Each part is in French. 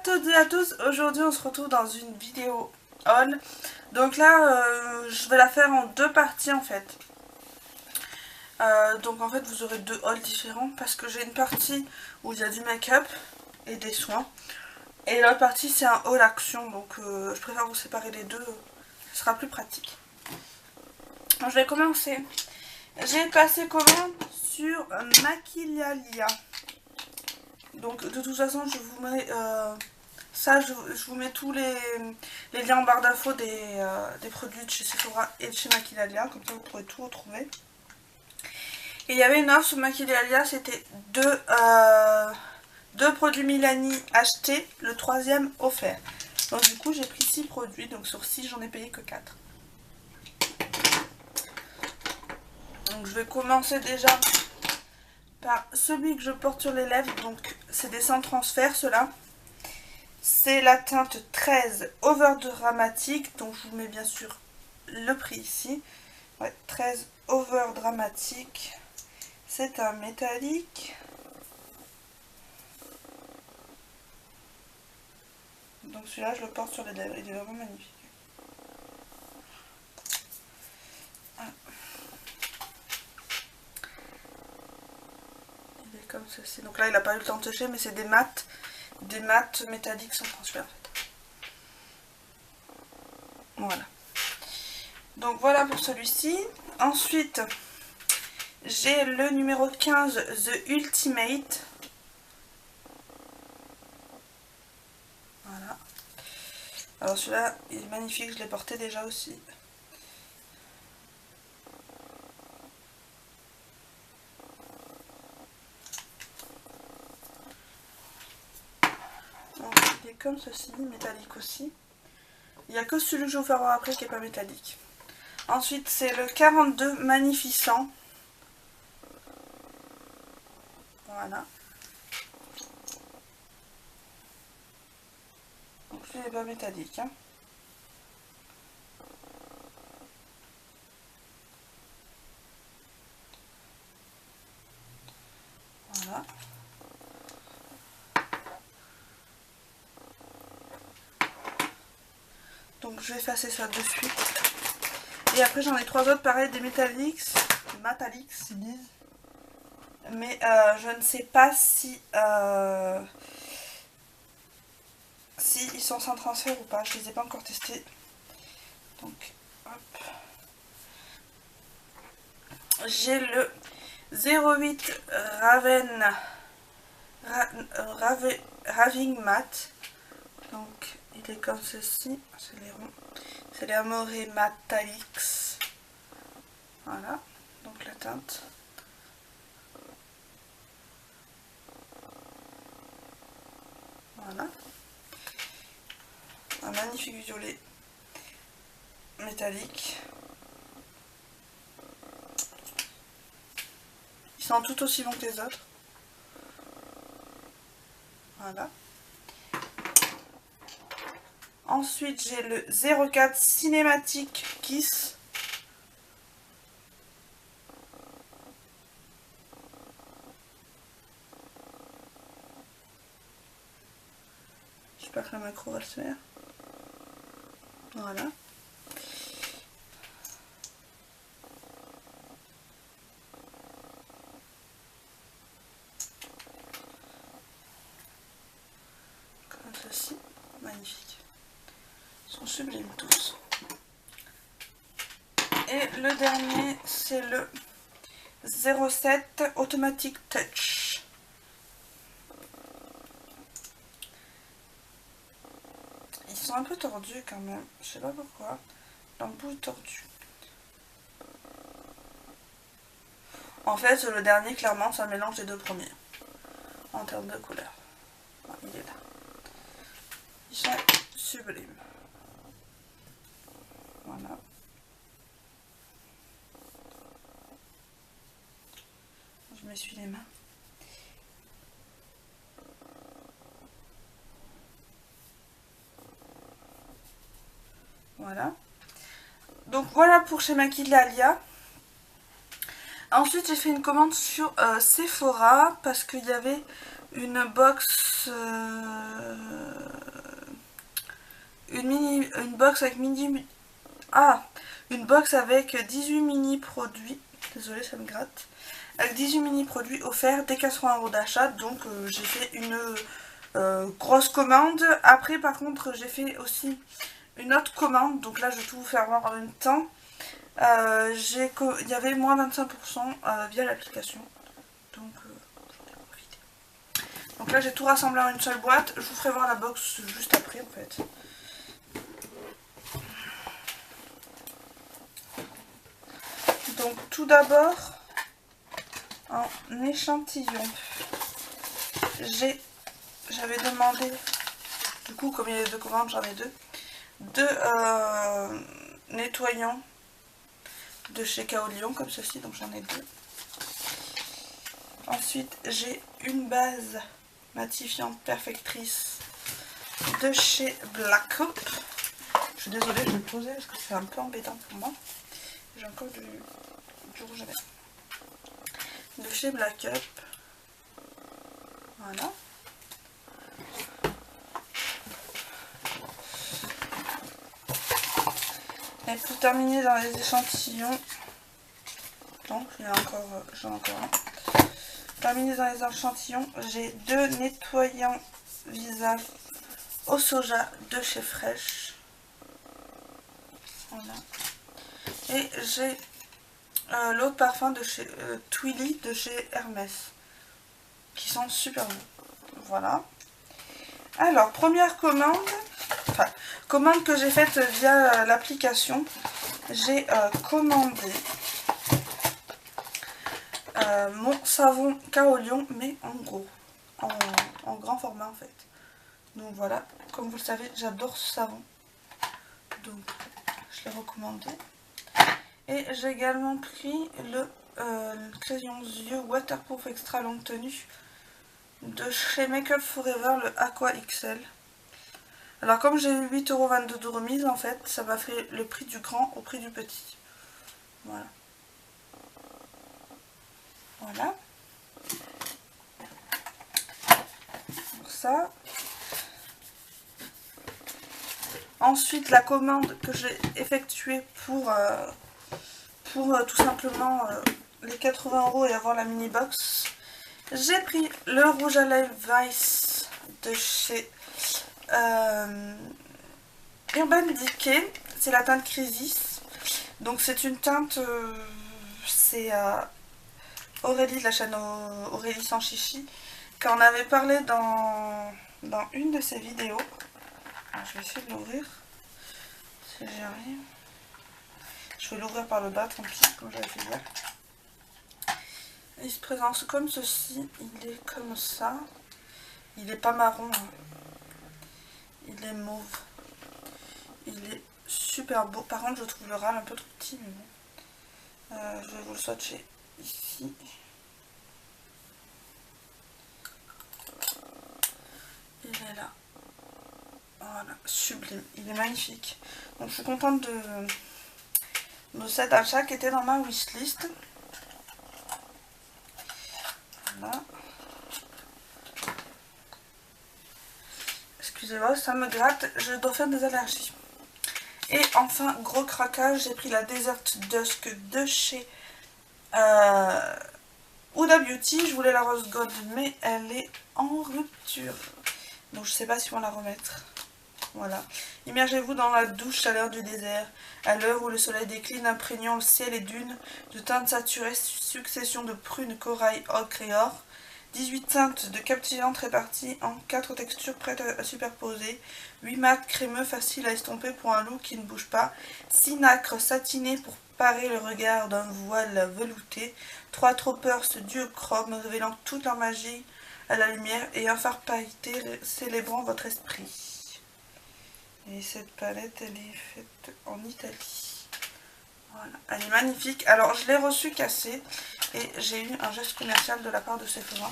toutes et à tous, aujourd'hui on se retrouve dans une vidéo haul. Donc là je vais la faire en deux parties en fait. Donc en fait vous aurez deux hauls différents parce que j'ai une partie où il y a du make-up et des soins. Et l'autre partie c'est un haul action, donc je préfère vous séparer les deux, ce sera plus pratique. Donc, je vais commencer. J'ai passé commande sur Maquillalia. Donc de toute façon je vous mets ça, je vous mets tous les liens en barre d'infos des produits de chez Sephora et de chez Maquillalia, comme ça vous pourrez tout retrouver. Et il y avait une offre sur Maquillalia, c'était deux produits Milani achetés, le troisième offert. Donc du coup j'ai pris 6 produits, donc sur 6 j'en ai payé que 4. Donc je vais commencer déjà par celui que je porte sur les lèvres, donc c'est des sans transfert ceux-là. C'est la teinte 13 Over Dramatique, donc je vous mets bien sûr le prix ici. Ouais, 13 Over Dramatique, c'est un métallique. Donc celui-là je le porte sur les lèvres, il est vraiment magnifique. Il est comme ceci, donc là il n'a pas eu le temps de sécher, mais c'est des mats métalliques sans transfert en fait. Voilà. Donc voilà pour celui-ci. Ensuite, j'ai le numéro 15, The Ultimate. Voilà. Alors celui-là, il est magnifique, je l'ai porté déjà aussi. Donc il est comme ceci, métallique aussi. Il n'y a que celui que je vais vous faire voir après qui n'est pas métallique. Ensuite, c'est le 42 Magnificent. Voilà. Donc lui, il n'est pas métallique. Hein. Voilà. Donc je vais effacer ça de suite. Et après j'en ai 3 autres pareil, des Metallics ils disent. Mais je ne sais pas si ils sont sans transfert ou pas, je les ai pas encore testés. Donc hop. J'ai le 08 Raving Matte. Donc il est comme ceci, c'est les ronds. C'est les Amore Metallics. Voilà, donc la teinte. Voilà. Un magnifique violet métallique. Ils sont tout aussi bons que les autres. Voilà. Ensuite, j'ai le 04 Cinématique Kiss. J'espère que la macro va le faire. Voilà. Comme ceci. Magnifique. Ils sont sublimes tous. Et le dernier, c'est le 07 Automatic Touch. Ils sont un peu tordus quand même, je sais pas pourquoi. L'embout est tordu. En fait, le dernier, clairement, c'est un mélange des deux premiers. En termes de couleur. Bon, il est là. Ils sont sublimes. Voilà. Je m'essuie les mains. Voilà. Donc voilà pour chez Maquillalia. Ensuite j'ai fait une commande sur Sephora parce qu'il y avait une box une box avec une box avec 18 mini produits. Désolée, ça me gratte. Avec 18 mini produits offerts dès 80 € d'achat. Donc j'ai fait une grosse commande. Après par contre j'ai fait aussi une autre commande. Donc là je vais tout vous faire voir en même temps. Il y avait moins 25% via l'application. Donc j'en ai profité. Donc là j'ai tout rassemblé en une seule boîte. Je vous ferai voir la box juste après en fait. Donc tout d'abord, en échantillon, j'avais demandé, du coup comme il y a 2 commandes, j'en ai 2 nettoyants de chez Kaolion comme ceci, donc j'en ai 2. Ensuite j'ai une base matifiante perfectrice de chez Black Up. Je suis désolée, je vais le poser parce que c'est un peu embêtant pour moi. J'ai encore du rouge à lèvres de chez Black Up. Voilà. Et pour terminer dans les échantillons, donc j'en ai encore un. Terminer dans les échantillons, j'ai 2 nettoyants visage au soja de chez Fresh. Voilà. Et j'ai l'autre parfum de chez Twilly de chez Hermès, qui sont super bons. Voilà. Alors, première commande que j'ai faite via l'application. J'ai commandé mon savon Kaolion, mais en gros, en grand format en fait. Donc voilà, comme vous le savez, j'adore ce savon. Donc, je l'ai recommandé. Et j'ai également pris le crayon yeux waterproof extra longue tenue de chez Make Up Forever, le Aqua XL. Alors comme j'ai eu 8,22 € de remise, en fait, ça m'a fait le prix du grand au prix du petit. Voilà. Voilà. Pour ça. Ensuite, la commande que j'ai effectuée pour tout simplement les 80 € et avoir la mini box. J'ai pris le rouge à lèvres Vice de chez Urban Decay. C'est la teinte Crisis. Donc c'est une teinte, c'est Aurélie de la chaîne Aurélie sans chichi, quand on avait parlé dans une de ses vidéos. Alors, je vais essayer de l'ouvrir si j'y arrive. Je vais l'ouvrir par le bas, tant pis, comme j'avais fait hier. Il se présente comme ceci, il est comme ça. Il n'est pas marron, hein. Il est mauve. Il est super beau. Par contre, je trouve le râle un peu trop petit, mais bon. Je vais vous le swatcher ici. Il est là. Voilà, sublime. Il est magnifique. Donc, je suis contente de cet achat qui était dans ma wishlist. Voilà. Excusez-moi, ça me gratte, je dois faire des allergies. Et enfin, gros craquage, j'ai pris la Desert Dusk de chez Huda Beauty. Je voulais la rose gold, mais elle est en rupture. Donc je sais pas si on va la remettre. Voilà. Immergez-vous dans la douce chaleur du désert. À l'heure où le soleil décline, imprégnant le ciel et dunes de teintes saturées, succession de prunes, corail, ocre et or. 18 teintes de captivantes réparties en 4 textures prêtes à superposer. 8 mat crémeux faciles à estomper pour un look qui ne bouge pas. 6 nacres satinées pour parer le regard d'un voile velouté. 3 troppers duochrome révélant toute leur magie à la lumière. Et un phare pailleté célébrant votre esprit. Et cette palette, elle est faite en Italie. Voilà, elle est magnifique. Alors, je l'ai reçue cassée et j'ai eu un geste commercial de la part de Sephora.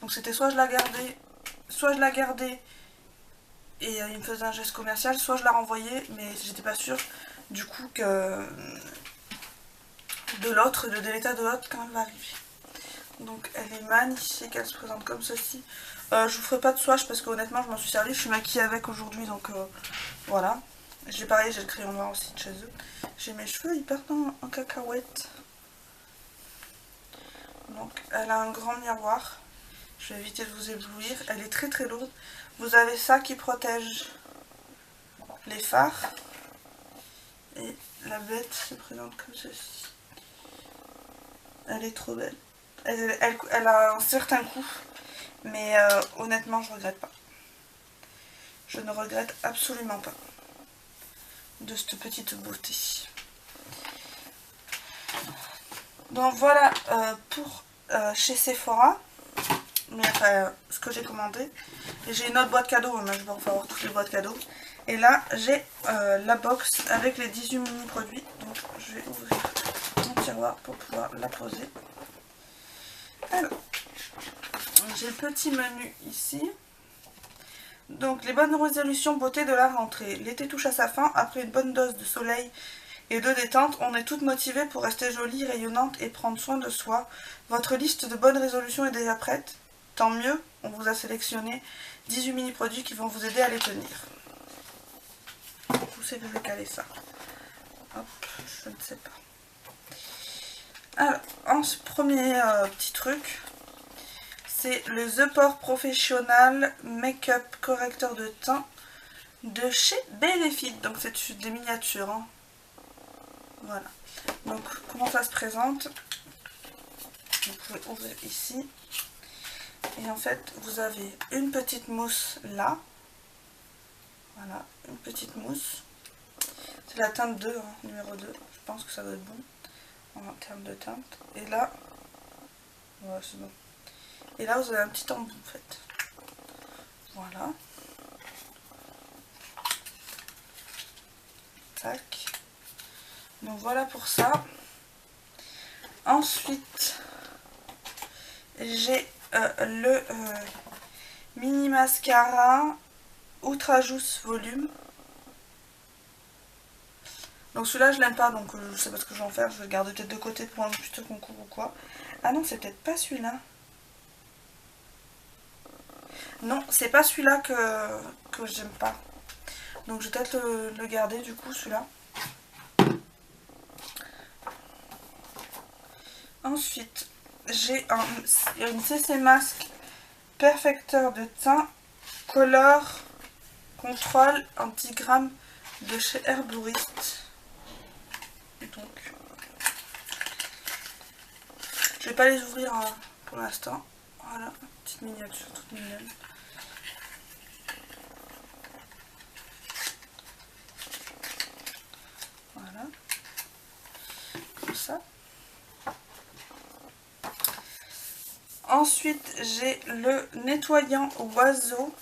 Donc, c'était soit je la gardais et il me faisait un geste commercial, soit je la renvoyais, mais j'étais pas sûre du coup que de l'état de l'autre quand elle va arriver. Donc elle est magnifique, elle se présente comme ceci. Je vous ferai pas de swatch parce que honnêtement je m'en suis servi, je suis maquillée avec aujourd'hui donc voilà. J'ai pareil, j'ai le crayon noir aussi de chez eux. J'ai mes cheveux, ils partent en cacahuète. Donc elle a un grand miroir. Je vais éviter de vous éblouir. Elle est très très lourde. Vous avez ça qui protège les fards. Et la bête se présente comme ceci. Elle est trop belle. Elle a un certain coût. Mais honnêtement je regrette pas. Je ne regrette absolument pas de cette petite beauté. Donc voilà pour chez Sephora. Mais enfin, ce que j'ai commandé. Et j'ai une autre boîte cadeau, mais je vais en faire avoir toutes les boîtes cadeaux. Et là, j'ai la box avec les 18 mini produits. Donc, je vais ouvrir mon tiroir pour pouvoir la poser. Alors, j'ai le petit menu ici. Donc, les bonnes résolutions beauté de la rentrée. L'été touche à sa fin. Après une bonne dose de soleil et de détente, on est toutes motivées pour rester jolie, rayonnante et prendre soin de soi. Votre liste de bonnes résolutions est déjà prête. Tant mieux, on vous a sélectionné 18 mini produits qui vont vous aider à les tenir. Où c'est que je vais caler ça? Hop, je ne sais pas. Alors, en ce premier petit truc, c'est le The Pore Professional Make-up correcteur de teint de chez Benefit. Donc c'est des miniatures. Hein. Voilà. Donc comment ça se présente? Vous pouvez ouvrir ici. Et en fait, vous avez une petite mousse là. Voilà, une petite mousse. C'est la teinte 2, hein, numéro 2. Je pense que ça doit être bon en termes de teinte. Et là, voilà, c'est bon. Et là, vous avez un petit embout en fait. Voilà. Tac. Donc voilà pour ça. Ensuite, j'ai le mini mascara Ultra Juice Volume. Donc celui-là je l'aime pas, donc je sais pas ce que je vais en faire. Je vais le garder peut-être de côté pour un futur concours ou quoi. Ah non, c'est peut-être pas celui-là. Non, c'est pas celui-là que j'aime pas. Donc je vais peut-être le garder du coup, celui-là. Ensuite, j'ai une CC Mask perfecteur de teint Color Control anti-gramme de chez Herboriste. Donc, je vais pas les ouvrir pour l'instant. Voilà, petite miniature toute mignonne. Voilà, comme ça. Ensuite, j'ai le nettoyant oiseau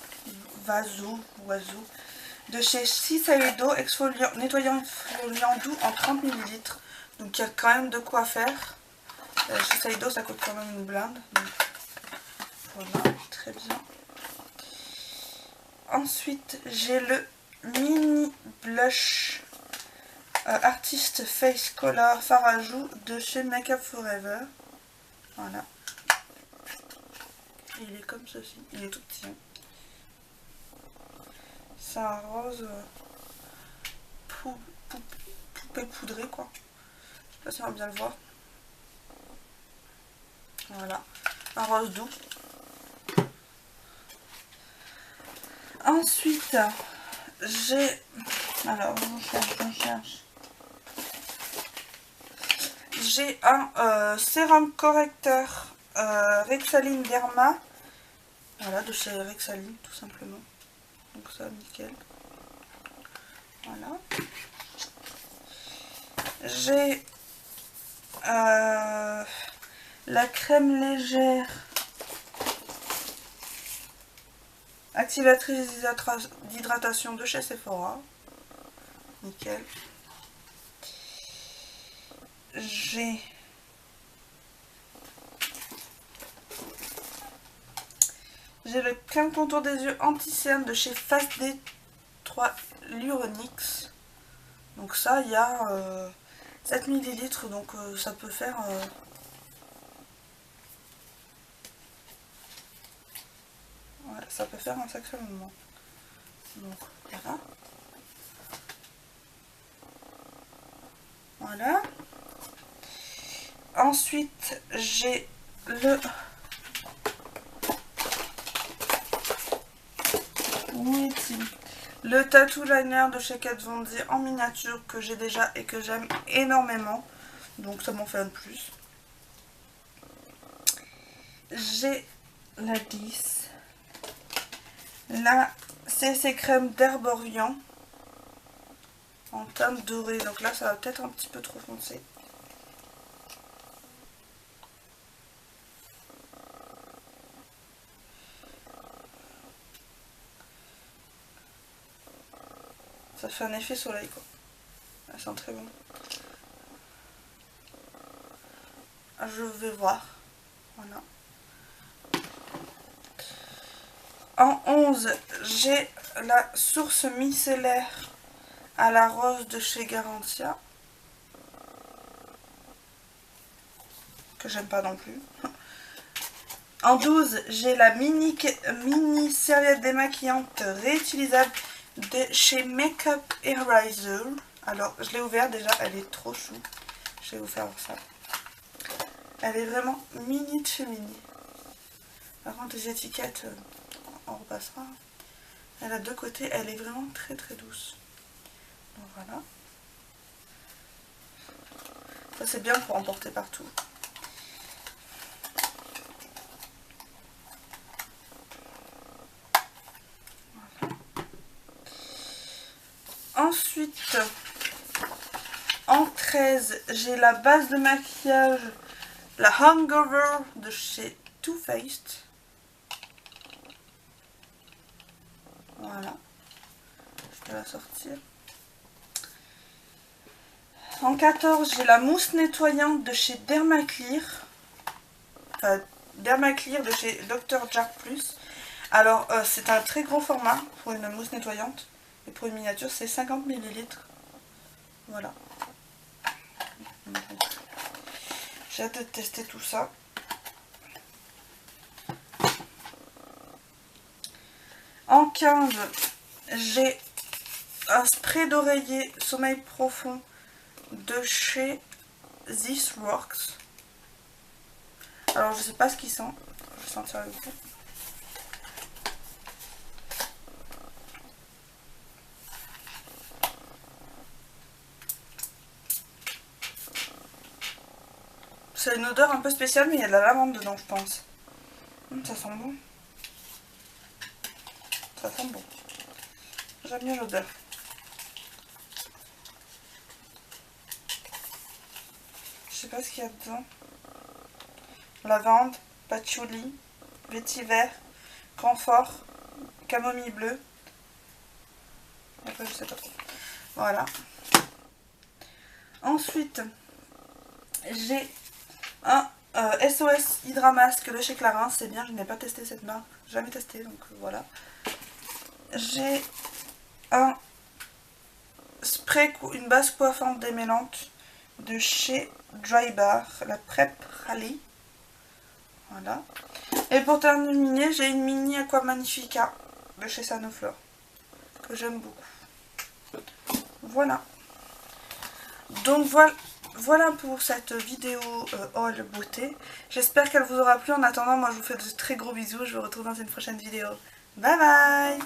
de chez Shiseido, nettoyant exfoliant doux en 30 ml. Donc il y a quand même de quoi faire. Shiseido, ça coûte quand même une blinde. Donc, voilà, très bien. Ensuite, j'ai le mini blush Artist Face Color fard à joues de chez Make Up Forever. Voilà. Il est comme ceci, il est tout petit. Hein. C'est un rose poupée poudrée quoi. Je sais pas si on va bien le voir. Voilà, un rose doux. Ensuite, j'ai... Alors, je cherche. J'ai un sérum correcteur Rexaline Derma. Voilà, de chez Rexaline, tout simplement. Donc ça, nickel. Voilà. J'ai la crème légère activatrice d'hydratation de chez Sephora. Nickel. J'ai le crème contour des yeux anti-cerne de chez Face D3 Luronix. Donc ça, il y a 7 ml, donc ça peut faire Ouais, ça peut faire un sacré moment. Donc voilà. Voilà. Ensuite, j'ai le... Où est-il? Le tattoo liner de chez Kat Von D en miniature que j'ai déjà et que j'aime énormément. Donc ça m'en fait un de plus. J'ai la 10. La CC crème d'Herborian en teinte dorée. Donc là ça va peut-être un petit peu trop foncé. Ça fait un effet soleil quoi. Ça sent très bon. Je vais voir. Voilà. En 11, j'ai la source micellaire à la rose de chez Garantia. Que j'aime pas non plus. En 12, j'ai la mini serviette démaquillante réutilisable de chez Makeup Eraser. Alors, je l'ai ouverte déjà, elle est trop chou. Je vais vous faire ça. Elle est vraiment mini de chez mini. Par contre, les étiquettes, on repassera. Elle a deux côtés, elle est vraiment très très douce. Donc voilà. Ça c'est bien pour emporter partout. Voilà. Ensuite, en 13, j'ai la base de maquillage, la Hangover de chez Too Faced. Voilà. Je vais la sortir. En 14, j'ai la mousse nettoyante de chez Dermaclear. Enfin, Dermaclear de chez Dr. Jart Plus. Alors, c'est un très gros format pour une mousse nettoyante. Et pour une miniature, c'est 50 ml. Voilà. J'ai hâte de tester tout ça. En 15, j'ai un spray d'oreiller sommeil profond de chez This Works. Alors je sais pas ce qu'il sent. Je vais sentir le goût. C'est une odeur un peu spéciale, mais il y a de la lavande dedans, je pense. Ça sent bon. Ça sent bon. J'aime bien l'odeur. Je sais pas ce qu'il y a dedans. Lavande, patchouli, vétiver, camphore, camomille bleue. Après, je sais pas trop. Voilà. Ensuite, j'ai un SOS Hydra Mask de chez Clarins. C'est bien, je n'ai pas testé cette marque. Jamais testé, donc voilà. J'ai un spray, une base coiffante démêlante de chez Dry Bar, la Prep Rally. Voilà. Et pour terminer, j'ai une mini Aqua Magnifica de chez Sanoflore, que j'aime beaucoup. Voilà. Donc voilà pour cette vidéo haul beauté. J'espère qu'elle vous aura plu. En attendant, moi je vous fais de très gros bisous. Je vous retrouve dans une prochaine vidéo. Bye bye!